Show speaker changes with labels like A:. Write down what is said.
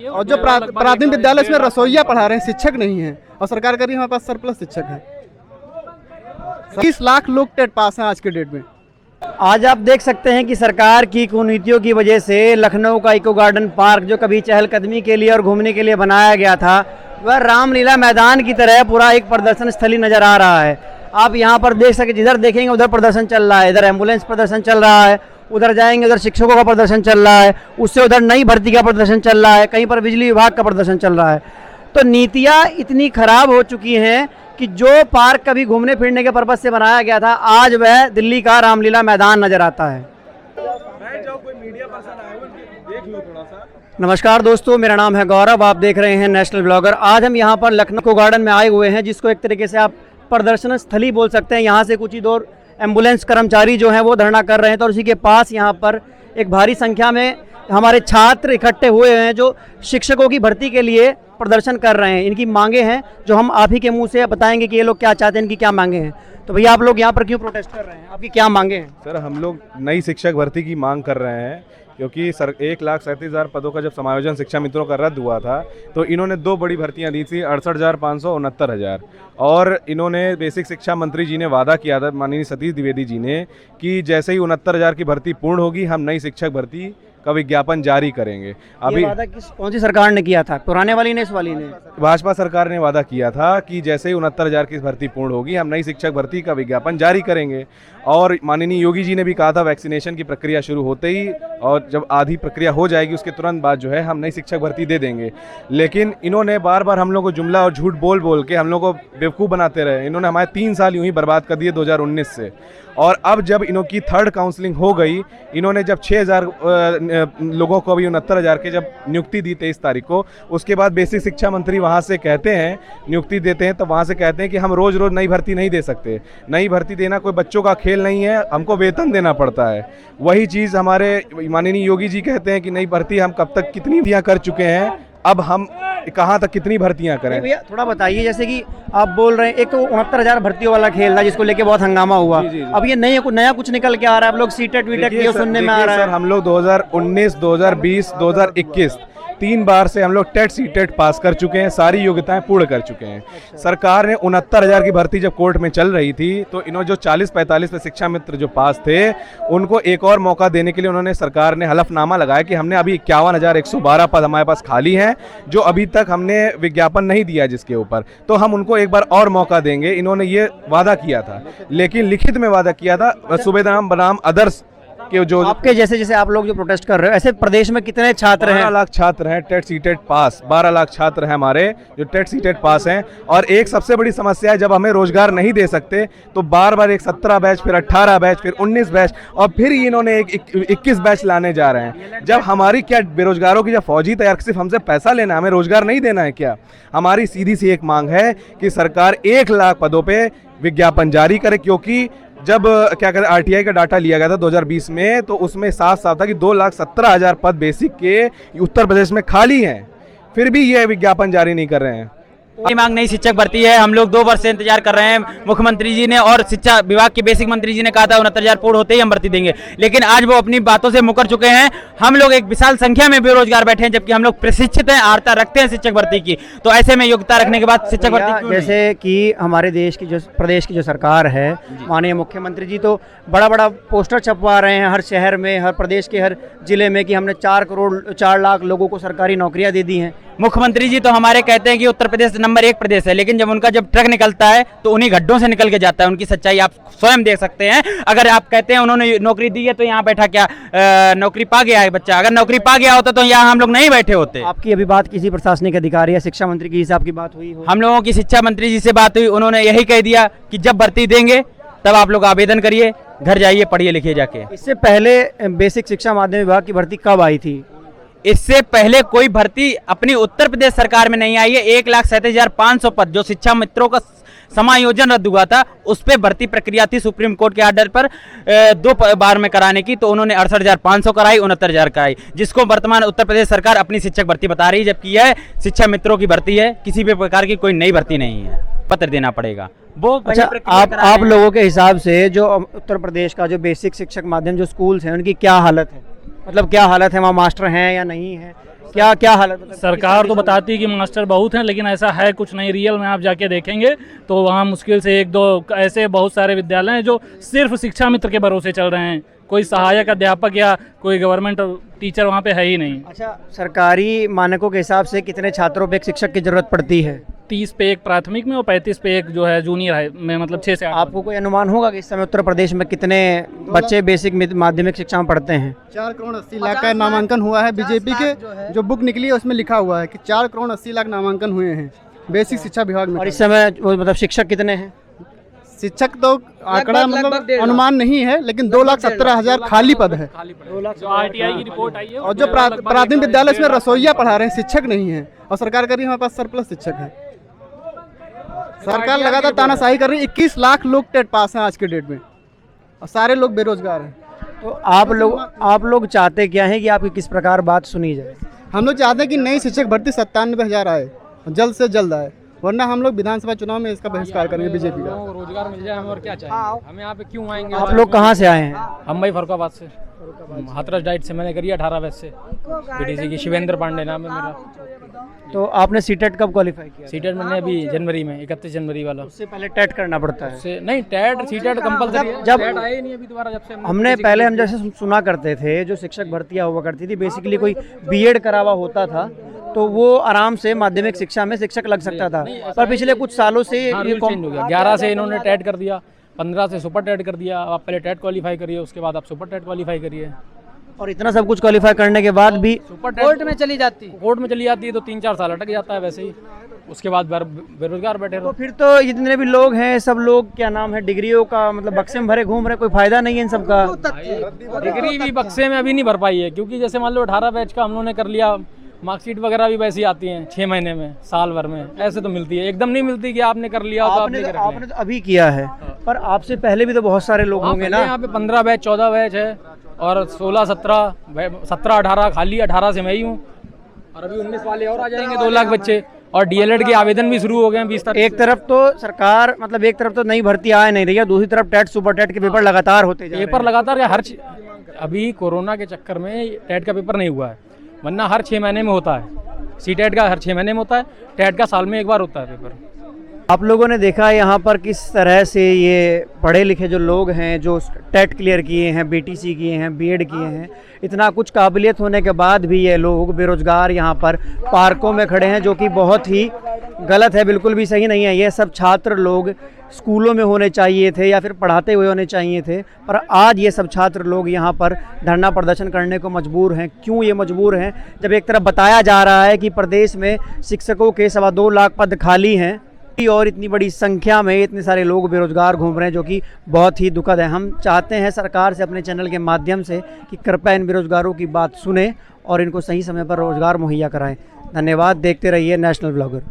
A: और जो प्राथमिक विद्यालय में रसोइया पढ़ा रहे हैं, शिक्षक नहीं है, और सरकार कह रही है हमारे पास सरप्लस शिक्षक है। 30 लाख लोग टेट पास हैं आज के डेट में।
B: आज आप देख सकते हैं कि सरकार की कुनीतियों की वजह से लखनऊ का इको गार्डन पार्क जो कभी चहलकदमी के लिए और घूमने के लिए बनाया गया था, वह रामलीला मैदान की तरह पूरा एक प्रदर्शन स्थली नजर आ रहा है। आप यहाँ पर देख सकते, जिधर देखेंगे उधर प्रदर्शन चल रहा है, इधर एम्बुलेंस प्रदर्शन चल रहा है, उधर जाएंगे उधर शिक्षकों का प्रदर्शन चल रहा है, उससे उधर नई भर्ती का प्रदर्शन चल रहा है, कहीं पर बिजली विभाग का प्रदर्शन चल रहा है। तो नीतियाँ इतनी खराब हो चुकी हैं कि जो पार्क कभी घूमने फिरने के पर्पज से बनाया गया था, आज वह दिल्ली का रामलीला मैदान नजर आता है। नमस्कार दोस्तों, मेरा नाम है गौरव, आप देख रहे हैं नेशनल ब्लॉगर। आज हम यहाँ पर लखनऊ को गार्डन में आए हुए हैं, जिसको एक तरीके से आप प्रदर्शन स्थली बोल सकते हैं। यहाँ से कुछ ही दूर एम्बुलेंस कर्मचारी जो हैं वो धरना कर रहे हैं, तो उसी के पास यहाँ पर एक भारी संख्या में हमारे छात्र इकट्ठे हुए हैं जो शिक्षकों की भर्ती के लिए प्रदर्शन कर रहे हैं। इनकी मांगे हैं जो हम आप ही के मुंह से बताएंगे कि ये लोग क्या चाहते हैं, इनकी क्या मांगे हैं। तो भैया आप लोग यहाँ पर क्यों प्रोटेस्ट कर रहे हैं, आपकी क्या मांगे हैं?
C: सर, हम लोग नई शिक्षक भर्ती की मांग कर रहे हैं, क्योंकि सर 1,37,000 पदों का जब समायोजन शिक्षा मित्रों का रद्द हुआ था तो इन्होंने 2 बड़ी भर्तियां दी थी, 68,500 और 69,000। और इन्होंने बेसिक शिक्षा मंत्री जी ने वादा किया था, माननीय सतीश द्विवेदी जी ने, कि जैसे ही 69,000 की भर्ती पूर्ण होगी हम नई शिक्षक भर्ती का विज्ञापन जारी करेंगे। अभी
B: वादा कौन सी सरकार ने किया था, पुराने वाली ने, इस वाली ने?
C: भाजपा सरकार ने वादा किया था कि जैसे ही 69,000 की भर्ती पूर्ण होगी हम नई शिक्षक भर्ती का विज्ञापन जारी करेंगे। और माननीय योगी जी ने भी कहा था वैक्सीनेशन की प्रक्रिया शुरू होते ही और जब आधी प्रक्रिया हो जाएगी उसके तुरंत बाद जो है हम नई शिक्षक भर्ती दे देंगे। लेकिन इन्होंने बार बार हम लोग को जुमला और झूठ बोल बोल के हम लोग को बेवकूफ़ बनाते रहे। इन्होंने हमारे 3 साल यूं ही बर्बाद कर दिए 2019 से। और अब जब इनकी 3rd काउंसलिंग हो गई, इन्होंने जब 6,000 लोगों को अभी 69,000 के जब नियुक्ति दी 23 तारीख को, उसके बाद बेसिक शिक्षा मंत्री वहाँ से कहते हैं, नियुक्ति देते हैं, तो वहाँ से कहते हैं कि हम रोज़ रोज़ नई भर्ती नहीं दे सकते। नई भर्ती देना कोई बच्चों का खेल नहीं है, हमको वेतन देना पड़ता है। वही चीज़ हमारे माननीय योगी जी कहते हैं कि नई भर्ती हम कब तक कितनी भर्तियाँ कर चुके हैं, अब हम कहाँ तक कितनी भर्तियां करें।
B: भैया थोड़ा बताइए, जैसे कि आप बोल रहे हैं एक तो 69,000 भर्तियों वाला खेल था जिसको लेके बहुत हंगामा हुआ। जी। अब ये नया कुछ निकल के आ रहा है, आप लोग सीटेट वीटेट ये सुनने में आ रहा है।
C: सर, हम लोग 2019, 2020, 2021 3 बार से हम लोग टेट सीटेट पास कर चुके हैं, सारी योग्यताएं पूर्ण कर चुके हैं। सरकार ने 69,000 की भर्ती जब कोर्ट में चल रही थी तो इन्होंने जो 40-45 पे शिक्षा मित्र जो पास थे उनको एक और मौका देने के लिए उन्होंने, सरकार ने हलफनामा लगाया कि हमने अभी 51,112 पद हमारे पास खाली हैं जो अभी तक हमने विज्ञापन नहीं दिया जिसके ऊपर, तो हम उनको एक बार और मौका देंगे। इन्होंने ये वादा किया था, लेकिन लिखित में वादा किया था सूबेदार बनाम अदर्स के जो
B: आपके जैसे आप लोग जो प्रोटेस्ट कर रहे हो, ऐसे प्रदेश में कितने छात्र हैं?
C: 12 लाख छात्र हैं टेट सीटेट पास, 12 लाख छात्र हैं हमारे जो टेट सीटेट पास हैं। और एक सबसे बड़ी समस्या है, जब हमें रोजगार नहीं दे सकते तो बार बार एक 17 बैच, फिर 18 बैच, फिर 19 बैच, और फिर इन्होंने एक 21 बैच लाने जा रहे हैं। जब हमारी क्या बेरोजगारों की जब फौजी तैयार, सिर्फ हमसे पैसा लेना, हमें रोजगार नहीं देना है क्या? हमारी सीधी सी एक मांग है कि सरकार 1 लाख पदों पर विज्ञापन जारी करे, क्योंकि जब क्या कहते हैं आरटीआई का डाटा लिया गया था 2020 में तो उसमें साफ था कि 2,17,000 पद बेसिक के उत्तर प्रदेश में खाली हैं, फिर भी ये विज्ञापन जारी नहीं कर रहे हैं।
D: मांग नई शिक्षक भर्ती है, हम लोग 2 वर्ष से इंतजार कर रहे हैं। मुख्यमंत्री जी ने और शिक्षा विभाग के बेसिक मंत्री जी ने कहा था 69,000 पूर्ण होते ही हम भर्ती देंगे, लेकिन आज वो अपनी बातों से मुकर चुके हैं। हम लोग एक विशाल संख्या में बेरोजगार बैठे हैं, जबकि हम लोग प्रशिक्षित हैं, आर्ता रखते हैं शिक्षक भर्ती की। तो ऐसे में योग्यता रखने के बाद शिक्षक भर्ती,
B: जैसे कि हमारे देश की जो प्रदेश की जो सरकार है, माननीय मुख्यमंत्री जी तो बड़ा पोस्टर छपवा रहे हैं हर शहर में, हर प्रदेश के हर जिले में कि हमने 4 लाख लोगों को सरकारी नौकरियां दे दी हैं।
D: मुख्यमंत्री जी तो हमारे कहते हैं कि उत्तर प्रदेश नंबर 1 प्रदेश है, लेकिन जब उनका ट्रक निकलता है तो उन्हीं गड्ढों से निकल के जाता है। उनकी सच्चाई आप स्वयं देख सकते हैं। अगर आप कहते हैं उन्होंने नौकरी दी है तो यहाँ बैठा क्या नौकरी पा गया है बच्चा? अगर नौकरी पा गया होता तो यहाँ हम लोग नहीं बैठे होते।
B: आपकी अभी बात किसी प्रशासनिक अधिकारी या शिक्षा मंत्री की आपकी बात हुई हो?
D: हम लोगों की शिक्षा मंत्री जी से बात हुई, उन्होंने यही कह दिया कि जब भर्ती देंगे तब आप लोग आवेदन करिए, घर जाइए, पढ़िए लिखिए जाके।
B: इससे पहले बेसिक शिक्षा माध्यमिक विभाग की भर्ती कब आई थी?
D: इससे पहले कोई भर्ती अपनी उत्तर प्रदेश सरकार में नहीं आई है। 1,37,500 पद जो शिक्षा मित्रों का समायोजन रद्द हुआ था, उस पर भर्ती प्रक्रिया थी सुप्रीम कोर्ट के आर्डर पर 2 बार में कराने की, तो उन्होंने 68,500 कराई, 69,000 कराई, जिसको वर्तमान उत्तर प्रदेश सरकार अपनी शिक्षक भर्ती बता रही है, जबकि यह शिक्षा मित्रों की भर्ती है, किसी भी प्रकार की कोई नई भर्ती नहीं है। पत्र देना पड़ेगा वो।
B: अच्छा, आप लोगों के हिसाब से जो उत्तर प्रदेश का जो बेसिक शिक्षक माध्यम जो स्कूल्स हैं उनकी क्या हालत है? मतलब क्या हालत है, वहाँ मास्टर हैं या नहीं है? क्या क्या हालत मतलब
E: सरकार तो बताती है कि मास्टर बहुत हैं, लेकिन ऐसा है कुछ नहीं। रियल में आप जाके देखेंगे तो वहाँ मुश्किल से 1-2 ऐसे बहुत सारे विद्यालय हैं जो सिर्फ शिक्षा मित्र के भरोसे चल रहे हैं। कोई सहायक अध्यापक या कोई गवर्नमेंट टीचर वहाँ पे है ही नहीं।
B: अच्छा, सरकारी मानकों के हिसाब से कितने छात्रों पे एक शिक्षक की जरूरत पड़ती है?
E: 30 पे एक प्राथमिक में और 35 पे एक जो है जूनियर है में, मतलब 6 से 8।
B: आपको कोई अनुमान होगा कि इस समय उत्तर प्रदेश में कितने बच्चे बेसिक माध्यमिक शिक्षा में पढ़ते हैं?
A: 4 करोड़ 80 लाख का नामांकन हुआ है। बीजेपी के जो बुक निकली है उसमें लिखा हुआ है कि 4 करोड़ 80 लाख नामांकन हुए हैं बेसिक शिक्षा विभाग में।
B: और इस समय वो मतलब शिक्षक कितने हैं?
A: शिक्षक तो आंकड़ा मतलब अनुमान नहीं है, लेकिन 2,17,000 खाली पद है।
E: जो आरटीआई की रिपोर्ट आई है
A: और जो प्राथमिक विद्यालय में रसोइया पढ़ा रहे हैं, शिक्षक नहीं है। और सरकार कह रही है हमारे पास सरप्लस शिक्षक है। सरकार लगातार तानाशाही कर रही है। 21 लाख लोग टेट पास हैं आज के डेट में और सारे लोग बेरोजगार हैं।
B: तो आप लोग चाहते क्या है कि आपकी किस प्रकार बात सुनी जाए?
A: हम लोग चाहते हैं कि नई शिक्षक भर्ती 97,000 आए, जल्द से जल्द आए, वरना हम लोग विधानसभा चुनाव में इसका बहिष्कार करेंगे बीजेपी का।
F: रोजगार मिल जाए, हमें और क्या चाहिए? हम यहाँ पे क्यों आएंगे?
B: आप लोग कहाँ से आए हैं?
F: हम भाई फरुखाबाद से, हाथरस डाइट से मैंने करी 18 बैच से, बीटीसी की। शिवेंद्र पांडे नाम है मेरा।
B: तो आपने सीटेट कब क्वालिफाई किया?
F: सीटेट मैंने अभी जनवरी में 31 जनवरी वाला।
B: उससे पहले टेट करना पड़ता है?
F: उससे नहीं, टेट सीटेट कंपलसरी है।
B: जब
F: टेट आए नहीं अभी दोबारा, जब से
B: हमने पहले हम जैसे सुना करते थे, जो शिक्षक भर्तियां हुआ करती थी, बेसिकली कोई बीएड करा हुआ होता था तो वो आराम से माध्यमिक शिक्षा में शिक्षक लग सकता था। पर पिछले कुछ सालों से ये
F: चेंज हो गया। 11 से इन्होंने टेट कर दिया, 15 से सुपर टेट कर दिया। आप पहले टेट क्वालिफाई करिए, उसके बाद आप सुपर टेट क्वालिफाई करिए।
B: और इतना सब कुछ क्वालिफाई करने के बाद भी
F: सुपर टेट कोर्ट में चली जाती है तो 3-4 साल अटक जाता है वैसे ही। उसके बाद बेरोजगार बैठे रहो।
B: तो फिर तो जितने भी लोग हैं, सब लोग क्या नाम है, डिग्रियों का मतलब बक्से में भरे घूम रहे, कोई फायदा नहीं है इन सब का।
F: डिग्री भी बक्से में अभी नहीं भर पाई है, क्योंकि जैसे मान लो 18 बैच का हम लोगों ने कर लिया, मार्कशीट वगैरह भी वैसी आती हैं 6 महीने में, साल भर में। ऐसे तो मिलती है, एकदम नहीं मिलती कि आपने कर लिया तो
B: आपने तो अभी किया है, पर आपसे पहले भी तो बहुत सारे लोग होंगे ना।
F: यहाँ पे 15 बैच 14 बैच है और 16 17 18 खाली 18 से मैं ही हूँ। और अभी 19 वाले और आ जाएंगे 2 लाख बच्चे। और डीएलएड के आवेदन भी शुरू हो गए हैं 20 तारीख।
B: एक तरफ तो सरकार मतलब एक तरफ तो नई भर्ती आ नहीं रही है, दूसरी तरफ टेट सुपर टेट के पेपर लगातार होते जा रहे हैं।
F: पेपर लगातार अभी कोरोना के चक्कर में टेट का पेपर नहीं हुआ है, वरना हर 6 महीने में होता है। सी टेट का हर 6 महीने में होता है, टेट का साल में एक बार होता है पेपर।
B: आप लोगों ने देखा है यहाँ पर किस तरह से ये पढ़े लिखे जो लोग हैं, जो टेट क्लियर किए हैं, बीटीसी किए हैं, बीएड किए हैं, इतना कुछ काबिलियत होने के बाद भी ये लोग बेरोजगार यहाँ पर पार्कों में खड़े हैं, जो कि बहुत ही गलत है, बिल्कुल भी सही नहीं है। ये सब छात्र लोग स्कूलों में होने चाहिए थे या फिर पढ़ाते हुए होने चाहिए थे, पर आज ये सब छात्र लोग यहाँ पर धरना प्रदर्शन करने को मजबूर हैं। क्यों ये मजबूर हैं? जब एक तरफ बताया जा रहा है कि प्रदेश में शिक्षकों के 2.25 लाख पद खाली हैं और इतनी बड़ी संख्या में इतने सारे लोग बेरोजगार घूम रहे हैं, जो कि बहुत ही दुखद है। हम चाहते हैं सरकार से अपने चैनल के माध्यम से कि कृपया इन बेरोजगारों की बात सुने और इनको सही समय पर रोजगार मुहैया कराएं। धन्यवाद। देखते रहिए नेशनल ब्लॉगर।